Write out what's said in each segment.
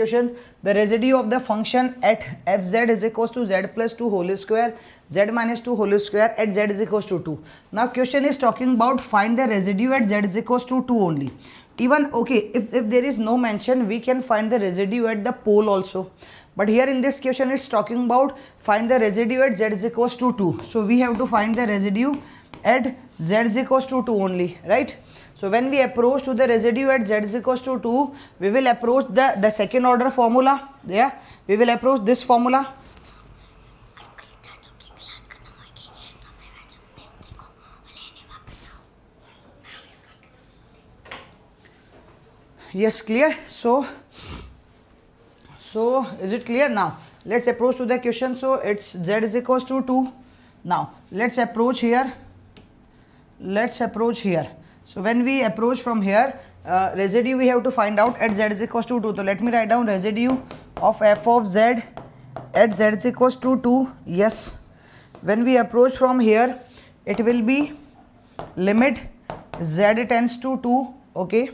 question. The residue of the function at fz is equals to z plus 2 whole square, z minus 2 whole square at z is equals to 2. Now question is talking about find the residue at z is equals to 2 only. Even okay, if there is no mention, we can find the residue at the pole also. But here in this question it's talking about find the residue at z is equals to 2. So we have to find the residue at z is equals to 2 only, right? So when we approach to the residue at z is equals to 2, we will approach the second order formula. Yeah, we will approach this formula. Yes, clear? So is it clear? Now let's approach to the question. So it's z is equals to 2. Now let's approach here. So when we approach from here, residue we have to find out at z is equals to 2. So let me write down residue of f of z at z is equals to 2. Yes, when we approach from here, it will be limit z tends to 2. Okay,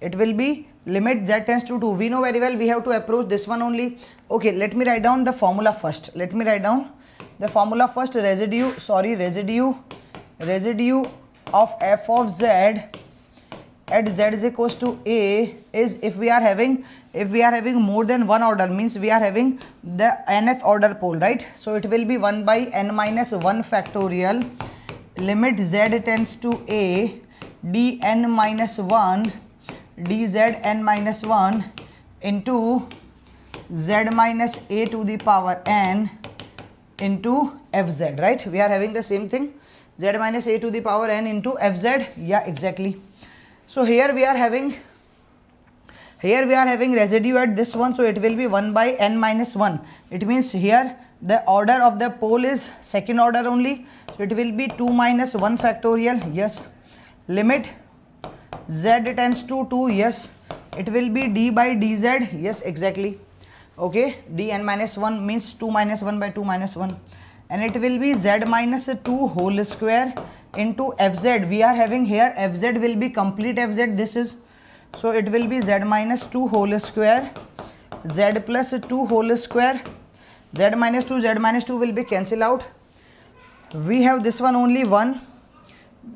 it will be limit z tends to 2. We know very well we have to approach this one only. Okay, let me write down the formula first. Residue of f of z at z is equals to a is if we are having more than one order, means we are having the nth order pole, right? So it will be 1 by n minus 1 factorial limit z tends to a dn minus 1 dzn minus 1 into z minus a to the power n into fz, right? We are having the same thing, z minus a to the power n into fz. Yeah, exactly. So here we are having residue at this one, so it will be 1 by n minus 1. It means here the order of the pole is second order only, so it will be 2 minus 1 factorial. Yes, limit z tends to 2. Yes, it will be d by dz. Yes, exactly. Okay, dn minus 1 means 2 minus 1 by 2 minus 1, and it will be z minus 2 whole square into fz. We are having here fz will be complete fz, this is, so it will be z minus 2 whole square, z plus 2 whole square, z minus 2 will be cancel out. We have this one only 1,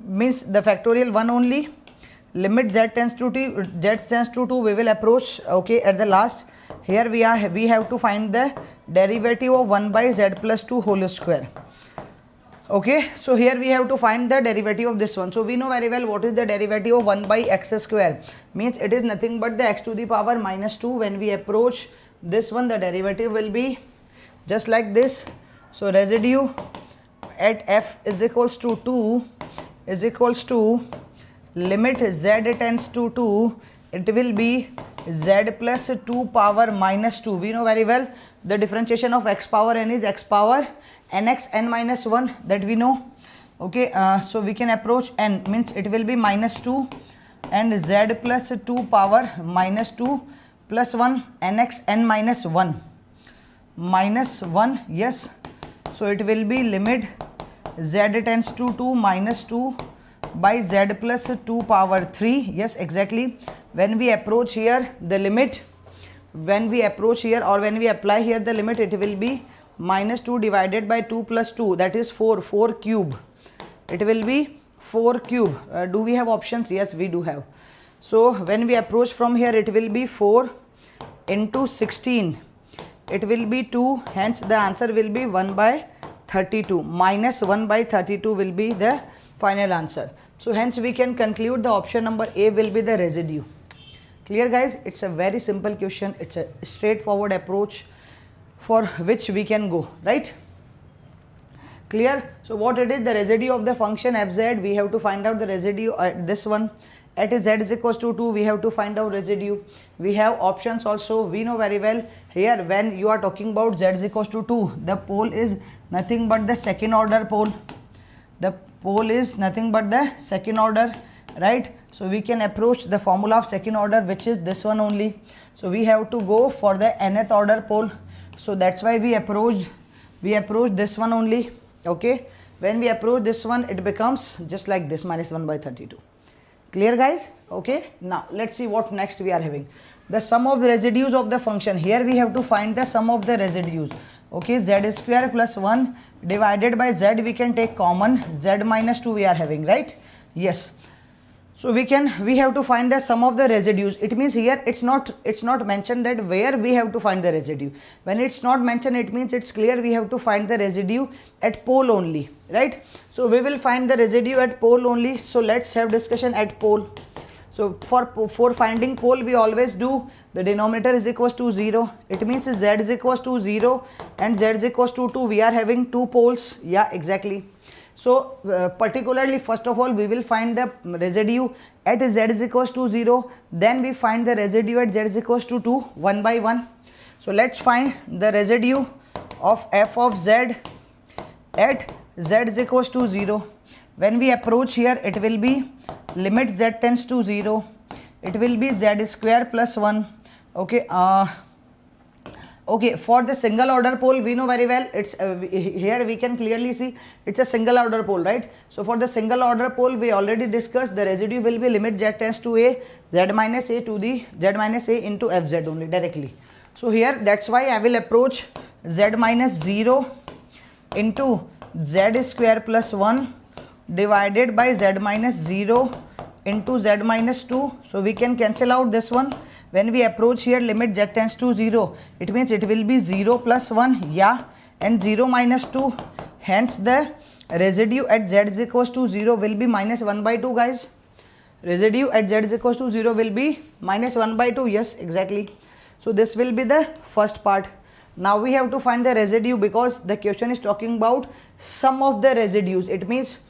means the factorial 1 only. Limit z tends to 2, we will approach. Okay, at the last here we have to find the derivative of 1 by z plus 2 whole square. Okay, so here we have to find the derivative of this one. So we know very well what is the derivative of 1 by x square, means it is nothing but the x to the power minus 2. When we approach this one, the derivative will be just like this. So residue at f is equals to 2 is equals to limit z tends to 2, it will be z plus 2 power minus 2. We know very well the differentiation of x power n is x power nx n minus 1, that we know. Okay, so we can approach n, means it will be minus 2 and z plus 2 power minus 2 plus 1 nx n minus 1 minus 1. Yes, so it will be limit z tends to 2 minus 2 by z plus 2 power 3. Yes, exactly. When we approach here the limit, when we approach here or when we apply here the limit, it will be minus 2 divided by 2 plus 2, that is 4 cube. It will be 4 cube. Do we have options? Yes, we do have. So when we approach from here, it will be 4 into 16, it will be 2, hence the answer will be 1 by 32. Minus 1 by 32 will be the final answer. So hence we can conclude the option number A will be the residue. Clear guys? It's a very simple question. It's a straightforward approach for which we can go, right? Clear? So what it is, the residue of the function fz, we have to find out the residue at this one. At z is equals to 2, we have to find out residue. We have options also. We know very well here when you are talking about z is equals to 2, the pole is nothing but the second order pole. The pole is nothing but the second order, right? So we can approach the formula of second order, which is this one only. So we have to go for the nth order pole. So that's why we approach this one only. Okay, when we approach this one, it becomes just like this, minus 1 by 32. Clear guys? Okay, now let's see what next we are having. The sum of the residues of the function. Here we have to find the sum of the residues. Okay, z square plus 1 divided by z, we can take common, z minus 2 we are having, right? Yes. So we have to find the sum of the residues. It means here it's not mentioned that where we have to find the residue. When it's not mentioned, it means it's clear we have to find the residue at pole only, right? So we will find the residue at pole only. So let's have discussion at pole. So for finding pole, we always do the denominator is equals to 0. It means z is equals to 0 and z is equals to 2. We are having two poles. Yeah, exactly. So particularly, first of all, we will find the residue at z is equals to 0. Then we find the residue at z is equals to 2, one by one. So let's find the residue of f of z at z is equals to 0. When we approach here, it will be limit z tends to 0. It will be z square plus 1. Okay. Okay, for the single order pole, we know very well, it's here we can clearly see it's a single order pole, right? So for the single order pole, we already discussed the residue will be limit z tends to a, z minus a to the z minus a into fz only directly. So here, that's why I will approach z minus 0 into z square plus 1 divided by z minus 0 into z minus 2. So we can cancel out this one. When we approach here limit z tends to 0, it means it will be 0 plus 1, yeah, and 0 minus 2. Hence the residue at z is equals to 0 will be minus 1 by 2, guys. Residue at z is equals to 0 will be minus 1 by 2, yes, exactly. So this will be the first part. Now we have to find the residue because the question is talking about sum of the residues. It means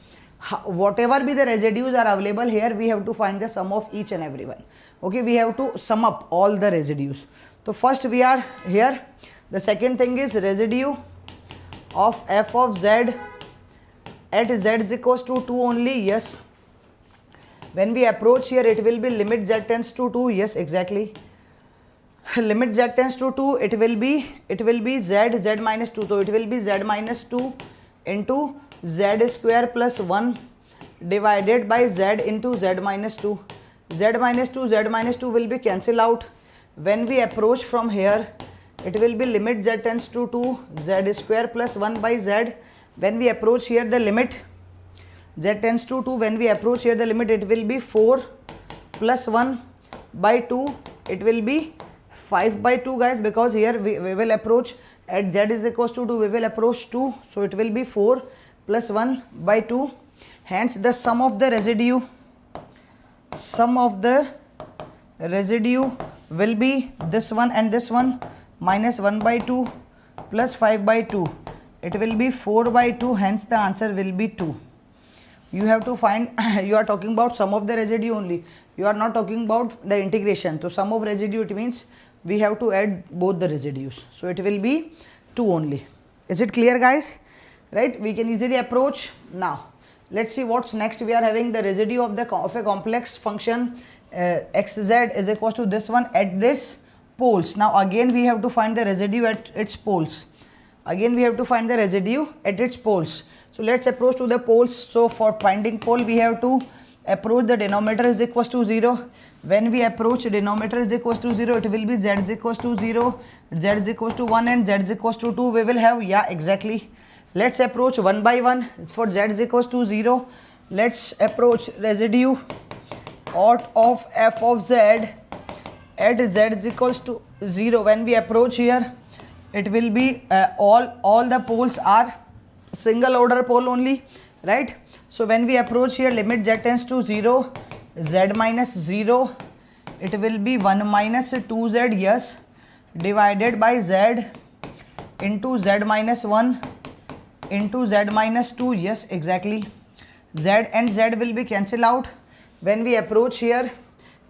whatever be the residues are available here, we have to find the sum of each and every one. Okay, we have to sum up all the residues. So first we are here. The second thing is residue of f of z at z is equals to 2 only, yes. When we approach here, it will be limit z tends to 2, yes, exactly. Limit z tends to 2, it will be z minus 2. So it will be z minus 2 into z square plus 1 divided by z into z minus 2. Z minus 2 will be cancel out. When we approach from here, it will be limit z tends to 2, z square plus 1 by z. When we approach here the limit z tends to 2, when we approach here the limit, it will be 4 plus 1 by 2. It will be 5 by 2, guys, because here we will approach at z is equals to 2, we will approach 2. So it will be 4 plus 1 by 2. Hence the sum of the residue will be this one and this one, minus 1 by 2 plus 5 by 2. It will be 4 by 2, hence the answer will be 2. You have to find, you are talking about sum of the residue only. You are not talking about the integration. So sum of residue, it means we have to add both the residues. So it will be 2 only. Is it clear, guys? Right? We can easily approach. Now let's see what's next. We are having the residue of a complex function xz is equals to this one at this poles. Now again we have to find the residue at its poles. So let's approach to the poles. So for finding pole, we have to approach the denominator is equals to 0. When we approach denominator is equals to 0, it will be z is equals to 0, z is equals to 1 and z is equals to 2. We will have, yeah, exactly. Let's approach one by one. For z is equals to 0, let's approach residue of f of z at z is equals to 0. When we approach here, it will be all the poles are single order pole only, right? So when we approach here, limit z tends to 0, z minus 0, it will be 1 minus 2z, yes, divided by z into z minus 1 into z minus 2, yes, exactly. Z and z will be cancel out. When we approach here,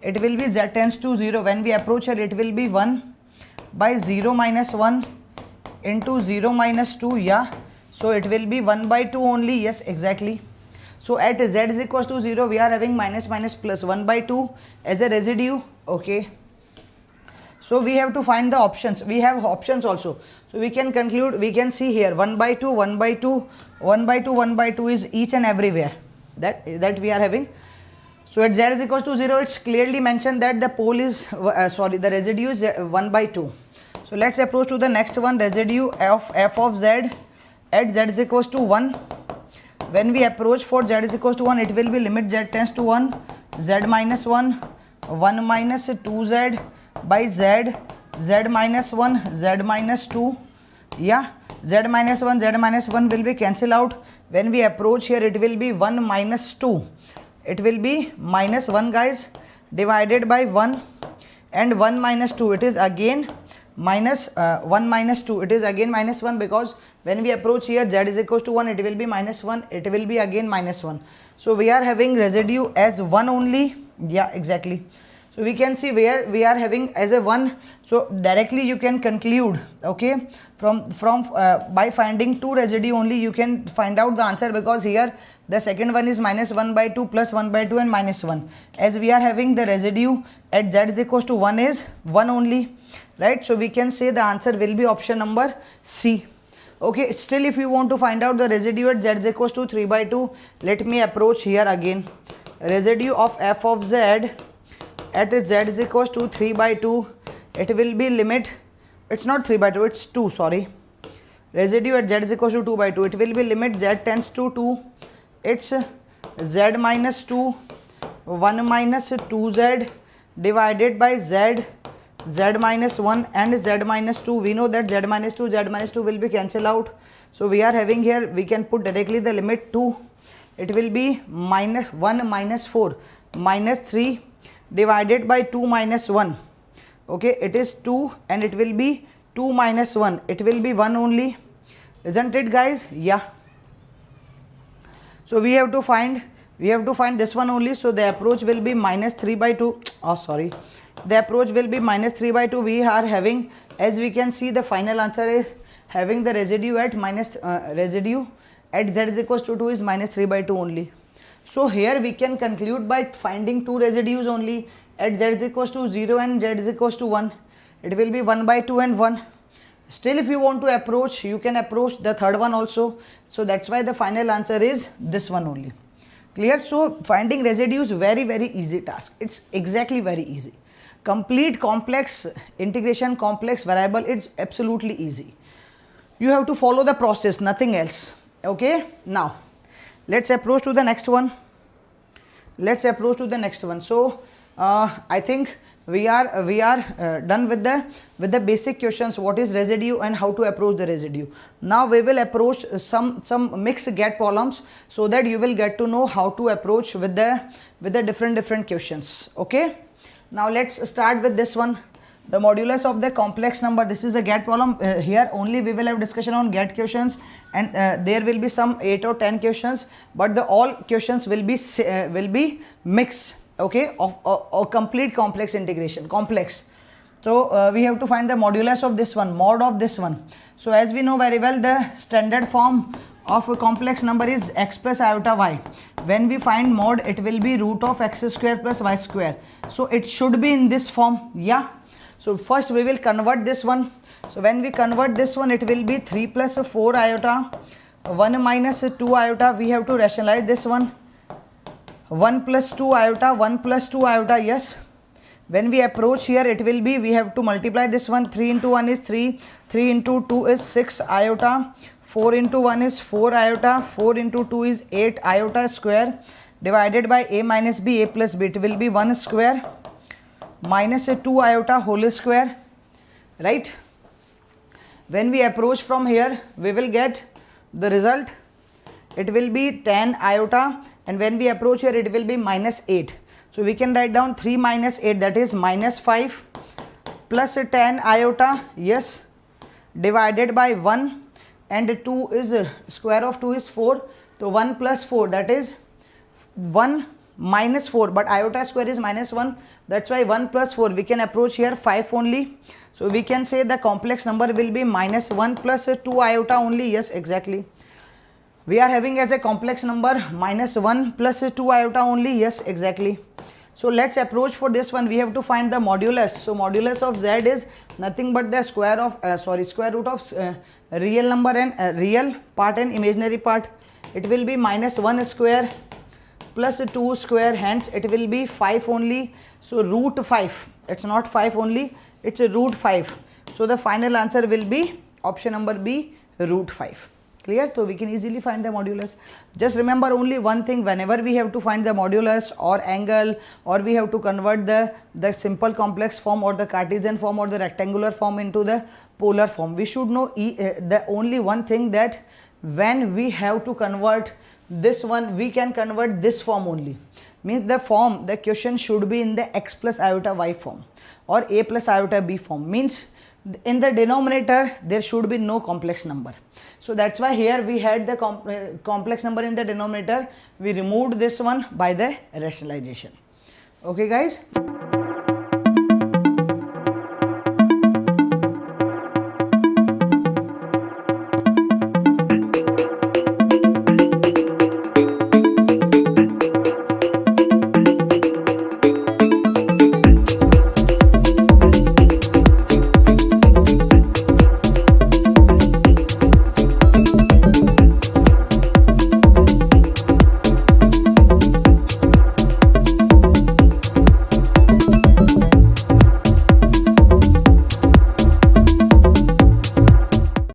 it will be z tends to 0. When we approach here, it will be 1 by 0 minus 1 into 0 minus 2, yeah. So it will be 1 by 2 only, yes, exactly. So at z is equals to 0, we are having minus minus plus 1 by 2 as a residue, okay. So we have to find the options. We have options also. So we can conclude, we can see here 1 by 2, 1 by 2, 1 by 2, 1 by 2 is each and everywhere that we are having. So at z is equals to 0, it's clearly mentioned that the pole is the residue is 1 by 2. So let's approach to the next one, residue of f of z at z is equals to 1. When we approach for z is equals to 1, it will be limit z tends to 1, z minus 1, 1 minus 2z by z, z minus 1, z minus 2. Yeah, z minus 1 will be cancel out. When we approach here, it will be 1 minus 2. It will be minus 1 guys, divided by 1, and 1 minus 2, it is again minus 1 minus 2, it is again minus 1, because when we approach here z is equals to 1, it will be minus 1, it will be again minus 1. So we are having residue as 1 only. Yeah, exactly. So we can see where we are having as a 1. So directly you can conclude, okay, from by finding 2 residue only you can find out the answer, because here the second one is minus 1 by 2 plus 1 by 2 and minus 1. As we are having the residue at z is equals to 1 is 1 only, right? So we can say the answer will be option number C. Okay, still if you want to find out the residue at z is equals to 3 by 2, let me approach here again. Residue of f of z at z is equals to 3 by 2, it will be limit, it's not 3 by 2, it's 2, sorry. Residue at z is equals to 2 by 2, it will be limit z tends to 2, it's z minus 2, 1 minus 2z divided by z, z minus 1 and z minus 2. We know that z minus 2 will be cancelled out. So we are having here, we can put directly the limit 2, it will be minus 1 minus 4 minus 3 divided by 2 minus 1. Okay, it is 2 and it will be 2 minus 1, it will be 1 only, isn't it guys? Yeah. So we have to find this one only. So the approach will be minus 3 by 2. Oh sorry, the approach will be minus 3 by 2. We are having, as we can see, the final answer is having the residue at residue at z is equals to 2 is minus 3 by 2 only. So here we can conclude by finding 2 residues only at z is equals to 0 and z is equals to 1. It will be 1 by 2 and 1. Still if you want to approach, you can approach the third one also. So that's why the final answer is this one only. Clear? So finding residues very easy task. It's exactly very easy. Complete complex integration, complex variable, it's absolutely easy. You have to follow the process, nothing else. Okay, now let's approach to the next one. So I think we are done with the basic questions, what is residue and how to approach the residue. Now we will approach some mixed get problems, so that you will get to know how to approach with the different questions. Okay, now let's start with this one, the modulus of the complex number. This is a get problem. Here only we will have discussion on get questions, and there will be some 8 or 10 questions, but all questions will be mixed, okay, of complete complex integration, complex. So we have to find the modulus of this one, mod of this one. So as we know very well, the standard form of a complex number is x plus iota y. When we find mod, it will be root of x square plus y square. So it should be in this form. Yeah. So first we will convert this one. So when we convert this one, it will be 3 plus 4 iota, 1 minus 2 iota. We have to rationalize this one. 1 plus 2 iota, 1 plus 2 iota, yes. When we approach here, it will be, we have to multiply this one. 3 into 1 is 3, 3 into 2 is 6 iota, 4 into 1 is 4 iota, 4 into 2 is 8 iota square, divided by a minus b, a plus b. It will be 1 square minus 2 iota whole square, right? When we approach from here, we will get the result. It will be 10 iota, and when we approach here, it will be minus 8. So we can write down 3 minus 8, that is minus 5, plus 10 iota, yes, divided by 1, and 2 is square of 2 is 4. So 1 plus 4, that is 1 minus 4, but iota square is minus 1, that's why 1 plus 4. We can approach here 5 only. So we can say the complex number will be minus 1 plus 2 iota only. Yes, exactly. We are having as a complex number minus 1 plus 2 iota only. Yes, exactly. So let's approach for this one. We have to find the modulus. So modulus of z is nothing but the square root of real number and real part and imaginary part. It will be minus 1 square plus 2 square, hence it will be 5 only. So root 5, it's not 5 only, it's a root 5. So the final answer will be option number B, root 5. Clear? So we can easily find the modulus. Just remember only one thing, whenever we have to find the modulus or angle, or we have to convert the simple complex form or the Cartesian form or the rectangular form into the polar form, we should know the only one thing, that when we have to convert this one, we can convert this form only. Means the form, the question should be in the x plus iota y form or a plus iota b form. Means in the denominator there should be no complex number. So that's why here we had the complex number in the denominator. We removed this one by the rationalization. Okay guys.